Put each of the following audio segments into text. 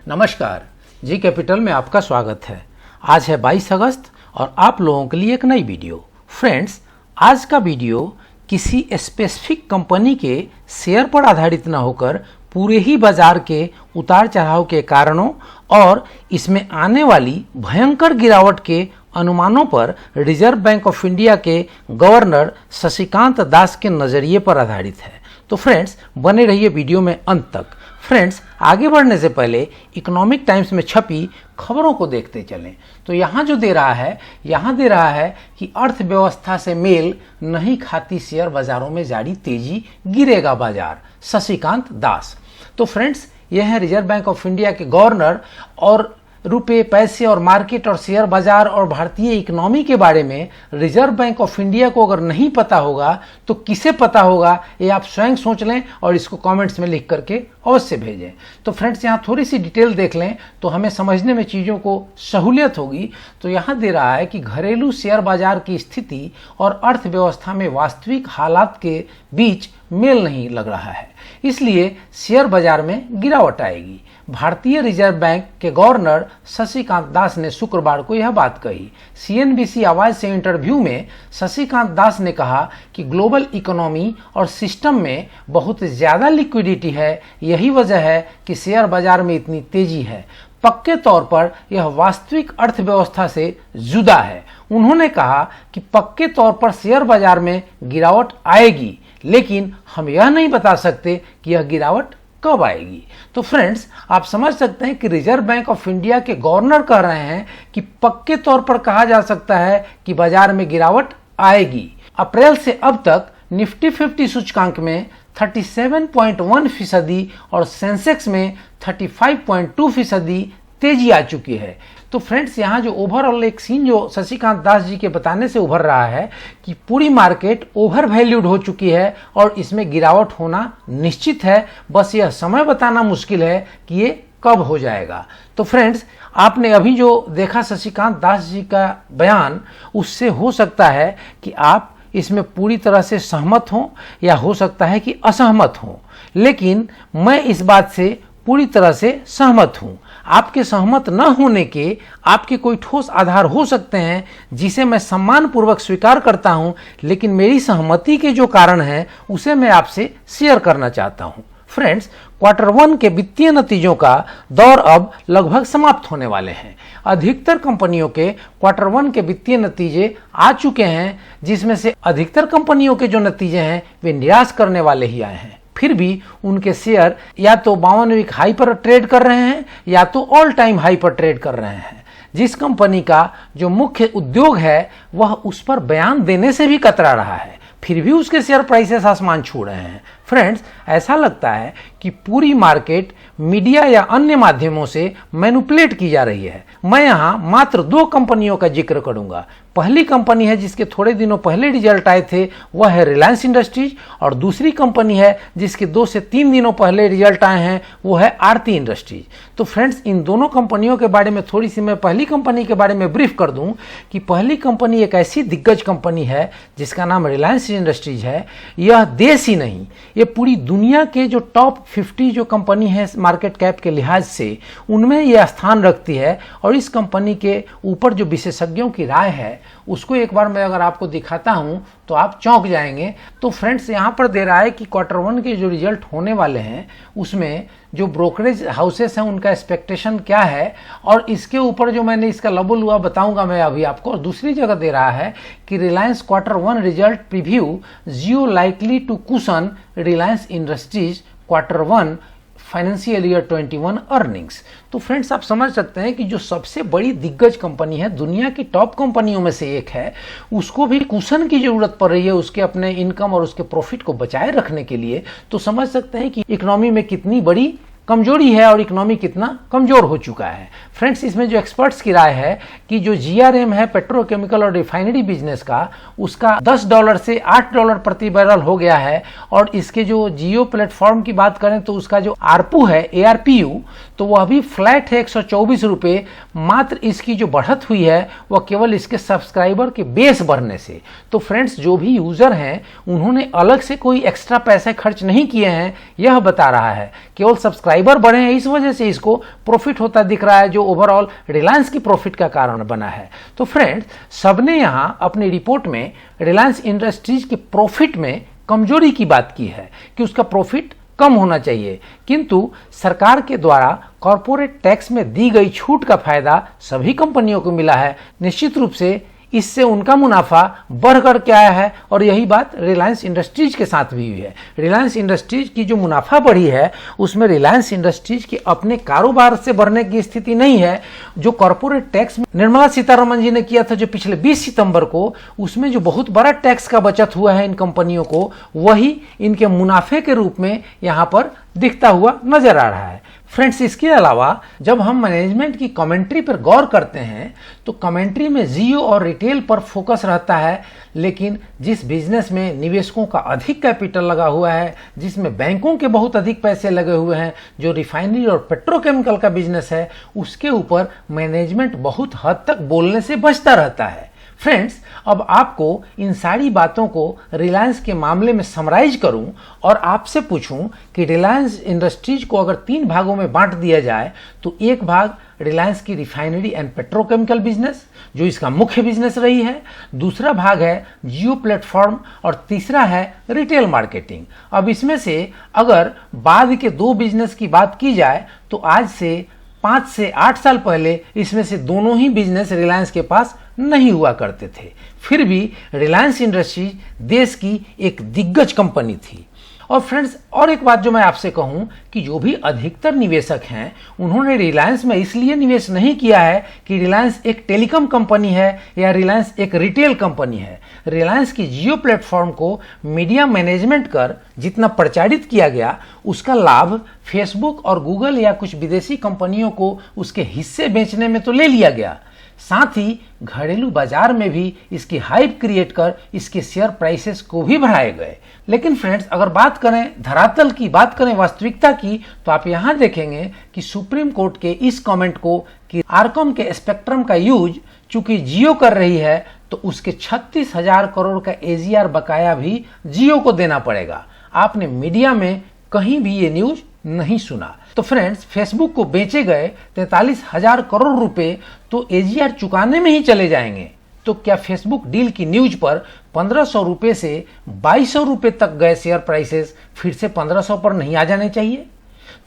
नमस्कार, G capital में आपका स्वागत है। आज है 22 अगस्त और आप लोगों के लिए एक नई वीडियो। फ्रेंड्स, आज का वीडियो किसी स्पेसिफिक कंपनी के शेयर पर आधारित न होकर पूरे ही बाजार के उतार चढ़ाव के कारणों और इसमें आने वाली भयंकर गिरावट के अनुमानों पर रिजर्व बैंक ऑफ इंडिया के गवर्नर शशिकांत दास के नज़रिए पर आधारित है। तो फ्रेंड्स, बने रहिए वीडियो में अंत तक। फ्रेंड्स, आगे बढ़ने से पहले इकोनॉमिक टाइम्स में छपी खबरों को देखते चलें। तो यहाँ जो दे रहा है कि अर्थव्यवस्था से मेल नहीं खाती शेयर बाजारों में जारी तेजी, गिरेगा बाजार, शशिकांत दास। तो फ्रेंड्स, यह है रिजर्व बैंक ऑफ इंडिया के गवर्नर और रुपए, पैसे और मार्केट और शेयर बाजार और भारतीय इकोनॉमी के बारे में रिजर्व बैंक ऑफ इंडिया को अगर नहीं पता होगा तो किसे पता होगा, ये आप स्वयं सोच लें और इसको कमेंट्स में लिख करके अवश्य भेजें। तो फ्रेंड्स, यहाँ थोड़ी सी डिटेल देख लें तो हमें समझने में चीज़ों को सहूलियत होगी। तो यहाँ दे रहा है कि घरेलू शेयर बाजार की स्थिति और अर्थव्यवस्था में वास्तविक हालात के बीच मेल नहीं लग रहा है, इसलिए शेयर बाजार में गिरावट आएगी। भारतीय रिजर्व बैंक के गवर्नर शशिकांत दास ने शुक्रवार को यह बात कही। CNBC आवाज से इंटरव्यू में शशिकांत दास ने कहा कि ग्लोबल इकोनॉमी और सिस्टम में बहुत ज़्यादा लिक्विडिटी है, यही वजह है कि शेयर बाजार में इतनी तेजी है। पक्के तौर पर यह वास्तविक अर्थव्यवस्था से जुदा है। उन्होंने कहा कि पक्के तौर पर शेयर बाजार में गिरावट आएगी, लेकिन हम यह नहीं बता सकते कि यह गिरावट कब आएगी। तो फ्रेंड्स, आप समझ सकते हैं कि रिजर्व बैंक ऑफ इंडिया के गवर्नर कह रहे हैं कि पक्के तौर पर कहा जा सकता है कि बाजार में गिरावट आएगी। अप्रैल से अब तक निफ्टी 50 सूचकांक में 37.1% और सेंसेक्स में 35.2% तेजी आ चुकी है। तो फ्रेंड्स, यहाँ जो ओवरऑल एक सीन जो शशिकांत दास जी के बताने से उभर रहा है कि पूरी मार्केट ओवर वैल्यूड हो चुकी है और इसमें गिरावट होना निश्चित है। बस यह समय बताना मुश्किल है कि ये कब हो जाएगा। तो फ्रेंड्स, आपने अभी जो देखा शशिकांत दास जी का बयान, उससे हो सकता है कि आप इसमें पूरी तरह से सहमत हों या हो सकता है कि असहमत हों, लेकिन मैं इस बात से पूरी तरह से सहमत हूं। आपके सहमत न होने के आपके कोई ठोस आधार हो सकते हैं जिसे मैं सम्मानपूर्वक स्वीकार करता हूं, लेकिन मेरी सहमति के जो कारण हैं उसे मैं आपसे शेयर करना चाहता हूं। फ्रेंड्स, Q1 के वित्तीय नतीजों का दौर अब लगभग समाप्त होने वाले हैं। अधिकतर कंपनियों के Q1 के वित्तीय नतीजे आ चुके हैं, जिसमें से अधिकतर कंपनियों के जो नतीजे हैं वे निराश करने वाले ही आए हैं। फिर भी उनके शेयर या तो 52 वीक हाई पर ट्रेड कर रहे हैं या तो ऑल टाइम हाई पर ट्रेड कर रहे हैं। जिस कंपनी का जो मुख्य उद्योग है वह उस पर बयान देने से भी कतरा रहा है, फिर भी उसके शेयर प्राइसेस आसमान छू रहे हैं। फ्रेंड्स, ऐसा लगता है कि पूरी मार्केट मीडिया या अन्य माध्यमों से मैनिपुलेट की जा रही है। मैं यहाँ मात्र 2 कंपनियों का जिक्र करूंगा। पहली कंपनी है जिसके थोड़े दिनों पहले रिजल्ट आए थे, वह है रिलायंस इंडस्ट्रीज, और दूसरी कंपनी है जिसके 2 से 3 दिनों पहले रिजल्ट आए हैं, वो है आरती इंडस्ट्रीज। तो फ्रेंड्स, इन दोनों कंपनियों के बारे में थोड़ी सी मैं पहली कंपनी के बारे में ब्रीफ कर दूं कि पहली कंपनी एक ऐसी दिग्गज कंपनी है जिसका नाम रिलायंस इंडस्ट्रीज है। यह देश ही नहीं, ये पूरी दुनिया के जो टॉप 50 जो कंपनी है मार्केट कैप के लिहाज से, उनमें यह स्थान रखती है। और इस कंपनी के ऊपर जो विशेषज्ञों की राय है उसको एक बार मैं अगर आपको दिखाता हूं तो आप चौंक जाएंगे। तो फ्रेंड्स, यहाँ पर दे रहा है कि Q1 के जो रिजल्ट होने वाले हैं उसमें जो ब्रोकरेज हाउसेस हैं उनका एक्सपेक्टेशन क्या है, और इसके ऊपर जो मैंने इसका लबुल हुआ बताऊंगा मैं अभी आपको। और दूसरी जगह दे रहा है कि Reliance Q1 result preview Jio likely to cushion Reliance industries Q1 financial year 21 earnings. तो फ्रेंड्स, आप समझ सकते हैं कि जो सबसे बड़ी दिग्गज कंपनी है, दुनिया की टॉप कंपनियों में से एक है, उसको भी कुशन की जरूरत पड़ रही है उसके अपने इनकम और उसके प्रॉफिट को बचाए रखने के लिए। तो समझ सकते हैं कि इकोनॉमी में कितनी बड़ी कमजोरी है और इकोनॉमी कितना कमजोर हो चुका है। फ्रेंड्स, इसमें जो एक्सपर्ट्स की राय है कि जो GRM है पेट्रोकेमिकल और रिफाइनरी बिजनेस का, उसका $10 से $8 प्रति बैरल हो गया है। और इसके जो जियो प्लेटफॉर्म की बात करें तो उसका जो ARPU है, ARPU, तो वह अभी फ्लैट है 124 रुपये। मात्र इसकी जो बढ़त हुई है वह केवल इसके सब्सक्राइबर के बेस बढ़ने से। तो फ्रेंड्स, जो भी यूजर हैं उन्होंने अलग से कोई एक्स्ट्रा पैसे खर्च नहीं किए हैं, यह बता रहा है। केवल सब्सक्राइबर सब्सक्राइबर बढ़े हैं, इस वजह से इसको प्रॉफिट होता दिख रहा है, जो ओवरऑल रिलायंस की प्रॉफिट का कारण बना है। तो फ्रेंड्स, सबने यहां अपनी रिपोर्ट में रिलायंस इंडस्ट्रीज के प्रॉफिट में कमजोरी की बात की है कि उसका प्रॉफिट कम होना चाहिए, किंतु सरकार के द्वारा कॉरपोरेट टैक्स में दी गई छूट का फायदा सभी कंपनियों को मिला है। निश्चित रूप से इससे उनका मुनाफा बढ़कर के आया है, और यही बात रिलायंस इंडस्ट्रीज के साथ भी हुई है। रिलायंस इंडस्ट्रीज की जो मुनाफा बढ़ी है उसमें रिलायंस इंडस्ट्रीज के अपने कारोबार से बढ़ने की स्थिति नहीं है। जो कॉरपोरेट टैक्स निर्मला सीतारमण जी ने किया था जो पिछले 20 सितंबर को, उसमें जो बहुत बड़ा टैक्स का बचत हुआ है इन कंपनियों को, वही इनके मुनाफे के रूप में यहां पर दिखता हुआ नजर आ रहा है। फ्रेंड्स, इसके अलावा जब हम मैनेजमेंट की कमेंट्री पर गौर करते हैं तो कमेंट्री में जियो और रिटेल पर फोकस रहता है, लेकिन जिस बिजनेस में निवेशकों का अधिक कैपिटल लगा हुआ है, जिसमें बैंकों के बहुत अधिक पैसे लगे हुए हैं, जो रिफाइनरी और पेट्रोकेमिकल का बिजनेस है, उसके ऊपर मैनेजमेंट बहुत हद तक बोलने से बचता रहता है। फ्रेंड्स, अब आपको इन सारी बातों को रिलायंस के मामले में समराइज करूं और आपसे पूछूं कि रिलायंस इंडस्ट्रीज को अगर 3 भागों में बांट दिया जाए तो एक भाग रिलायंस की रिफाइनरी एंड पेट्रोकेमिकल बिजनेस, जो इसका मुख्य बिजनेस रही है, दूसरा भाग है जियो प्लेटफॉर्म, और तीसरा है रिटेल मार्केटिंग। अब इसमें से अगर बाद के 2 बिजनेस की बात की जाए तो आज से 5 से 8 साल पहले इसमें से दोनों ही बिजनेस रिलायंस के पास नहीं हुआ करते थे। फिर भी रिलायंस इंडस्ट्रीज देश की एक दिग्गज कंपनी थी। और फ्रेंड्स, और एक बात जो मैं आपसे कहूं कि जो भी अधिकतर निवेशक हैं उन्होंने रिलायंस में इसलिए निवेश नहीं किया है कि रिलायंस एक टेलीकॉम कंपनी है या रिलायंस एक रिटेल कंपनी है। रिलायंस की जियो प्लेटफॉर्म को मीडिया मैनेजमेंट कर जितना प्रचारित किया गया, उसका लाभ फेसबुक और गूगल या कुछ विदेशी कंपनियों को उसके हिस्से बेचने में तो ले लिया गया, साथ ही घरेलू बाजार में भी इसकी हाइप क्रिएट कर इसके शेयर प्राइसेस को भी बढ़ाए गए। लेकिन फ्रेंड्स, अगर बात करें धरातल की, बात करें वास्तविकता की, तो आप यहां देखेंगे कि सुप्रीम कोर्ट के इस कमेंट को कि आरकॉम के स्पेक्ट्रम का यूज चूंकि जियो कर रही है तो उसके 36,000 करोड़ का एजीआर बकाया भी जियो को देना पड़ेगा, आपने मीडिया में कहीं भी ये न्यूज नहीं सुना। तो फ्रेंड्स, फेसबुक को बेचे गए 43,000 करोड़ रुपए तो एजीआर चुकाने में ही चले जाएंगे। तो क्या फेसबुक डील की न्यूज पर 1500 रुपए से 2200 रुपए तक गए शेयर प्राइसेस फिर से 1500 पर नहीं आ जाने चाहिए?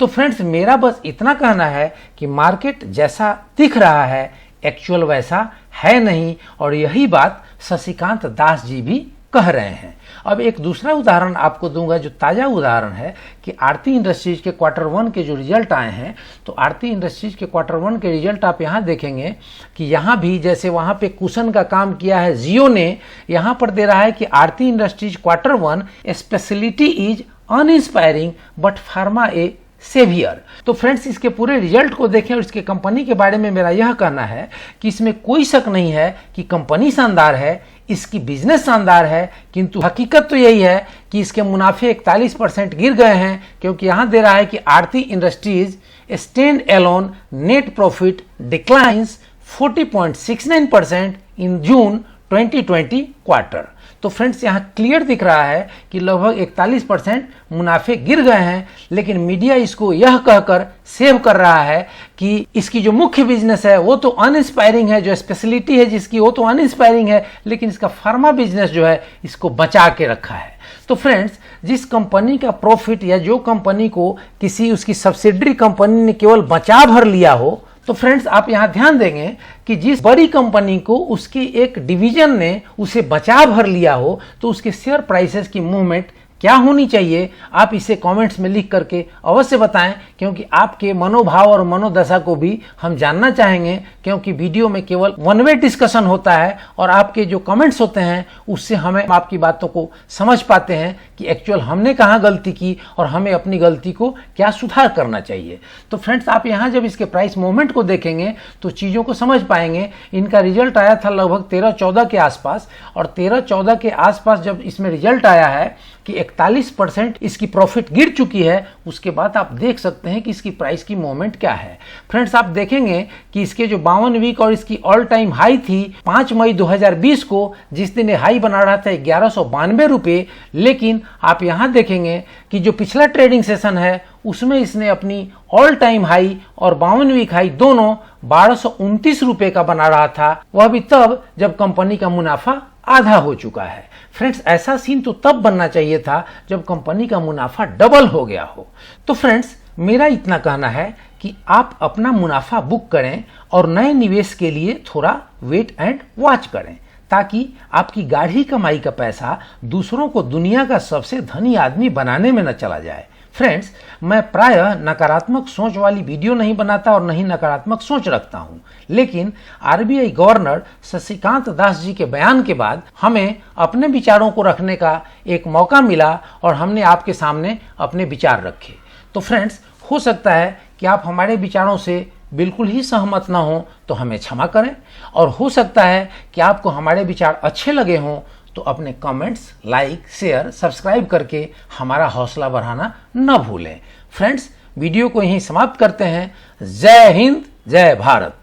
तो फ्रेंड्स, मेरा बस इतना कहना है कि मार्केट जैसा दिख रहा है एक्चुअल वैसा है नहीं, और यही बात शशिकांत दास जी भी कह रहे हैं। अब एक दूसरा उदाहरण आपको दूंगा जो ताजा उदाहरण है कि आरती इंडस्ट्रीज के Q1 के जो रिजल्ट आए हैं, तो आरती इंडस्ट्रीज के Q1 के रिजल्ट आप यहां देखेंगे कि यहां भी जैसे वहां पे कुशन का काम किया है जियो ने, यहां पर दे रहा है कि Aarti industries Q1 speciality is uninspiring but pharma a saviour. तो फ्रेंड्स, इसके पूरे रिजल्ट को देखें और इसके कंपनी के बारे में मेरा यह कहना है कि इसमें कोई शक नहीं है कि कंपनी शानदार है, इसकी बिजनेस शानदार है, किंतु हकीकत तो यही है कि इसके मुनाफे 41% गिर गए हैं, क्योंकि यहां दे रहा है कि Aarti industries standalone net profit declines 40.69% in June 2020 quarter. तो फ्रेंड्स, यहाँ क्लियर दिख रहा है कि लगभग 41% मुनाफे गिर गए हैं, लेकिन मीडिया इसको यह कहकर सेव कर रहा है कि इसकी जो मुख्य बिजनेस है वो तो अनइंस्पायरिंग है, जो स्पेशलिटी है जिसकी वो तो अनइंस्पायरिंग है, लेकिन इसका फार्मा बिजनेस जो है इसको बचा के रखा है। तो फ्रेंड्स, जिस कंपनी का प्रॉफिट या जो कंपनी को किसी उसकी सब्सिडरी कंपनी ने केवल बचा भर लिया हो, तो फ्रेंड्स, आप यहां ध्यान देंगे कि जिस बड़ी कंपनी को उसकी एक डिवीजन ने उसे बचा भर लिया हो, तो उसके शेयर प्राइसेस की मूवमेंट क्या होनी चाहिए, आप इसे कमेंट्स में लिख करके अवश्य बताएं, क्योंकि आपके मनोभाव और मनोदशा को भी हम जानना चाहेंगे, क्योंकि वीडियो में केवल वन वे डिस्कशन होता है और आपके जो कमेंट्स होते हैं उससे हमें आपकी बातों को समझ पाते हैं कि एक्चुअल हमने कहाँ गलती की और हमें अपनी गलती को क्या सुधार करना चाहिए। तो फ्रेंड्स, आप यहाँ जब इसके प्राइस मूवमेंट को देखेंगे तो चीज़ों को समझ पाएंगे। इनका रिजल्ट आया था लगभग 13-14 के आसपास, और 13-14 के आसपास जब इसमें रिजल्ट आया है कि 41% इसकी प्रॉफिट गिर चुकी है, उसके बाद आप देख सकते हैं कि इसकी प्राइस की मूवमेंट क्या है। फ्रेंड्स, आप देखेंगे कि इसके जो 52 वीक और इसकी ऑल टाइम हाई थी 5 मई 2020 को, जिस दिन हाई बना रहा था 1192 रुपये, लेकिन आप यहां देखेंगे कि जो पिछला ट्रेडिंग सेशन है उसमें इसने अपनी ऑल टाइम हाई और 52 वीक हाई दोनों 1229 रुपए का बना रहा था, वह भी तब जब कंपनी का मुनाफा आधा हो चुका है। फ्रेंड्स, ऐसा सीन तो तब बनना चाहिए था जब कंपनी का मुनाफा डबल हो गया हो। तो फ्रेंड्स, मेरा इतना कहना है कि आप अपना मुनाफा बुक करें और नए निवेश के लिए थोड़ा वेट एंड वॉच करें, ताकि आपकी गाढ़ी कमाई का पैसा दूसरों को दुनिया का सबसे धनी आदमी बनाने में न चला जाए। फ्रेंड्स, मैं प्रायः नकारात्मक सोच वाली वीडियो नहीं बनाता और नहीं नकारात्मक सोच रखता हूं, लेकिन आरबीआई गवर्नर शशिकांत दास जी के बयान के बाद हमें अपने विचारों को रखने का एक मौका मिला और हमने आपके सामने अपने विचार रखे। तो फ्रेंड्स, हो सकता है कि आप हमारे विचारों से बिल्कुल ही सहमत ना हो, तो हमें क्षमा करें, और हो सकता है कि आपको हमारे विचार अच्छे लगे हों, तो अपने कमेंट्स, लाइक, शेयर, सब्सक्राइब करके हमारा हौसला बढ़ाना न भूलें। फ्रेंड्स, वीडियो को यहीं समाप्त करते हैं। जय हिंद, जय भारत।